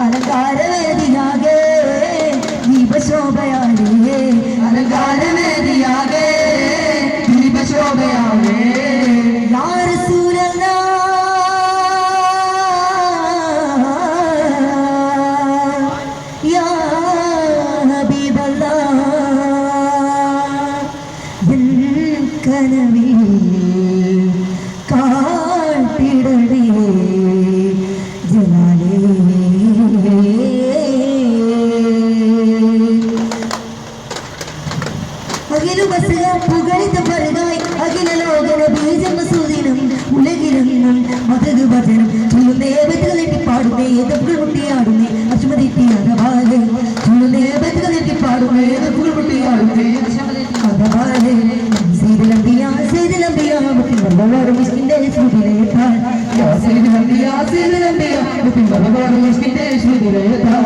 അലങ്കാരവേദിയാകെ ദീപശോഭയാകെ അലങ്കാരവേദിയാകെ ദീപശോഭയാകെ യാ റസൂലല്ലാഹ് യാ ഹബീബല്ലാഹ് എൻ കനവിൽ കാട്ടിടണേ ജലാലേ പുകളിത പരതായി അഖില ലോകന ബീജമസൂദിനും ഉലകിലെന്നും മതക് ഭജനം ചുളുന്നേപത്തുകളെട്ടി പാടുന്നേ ഏതപ്പുകൾ മുട്ടിയാടുന്നേ അശ്മതിപ്പിയാകെ ചുളുന്നേപത്തുകളെട്ടി പാടുന്നേ ഏതപ്പുകൾ മുട്ടിയാടുന്നേ അകവാലെ സീതിലമ്പിയാ മുട്ടിൻ വല്ലവാറും മിസ്കിന്റെ ശ്രുതിലേത്താൻ സീതിലമ്പിയാ മുട്ടിൻ വല്ലവാറും മിസ്കിന്റെ ശ്രുതിലേത്താൻ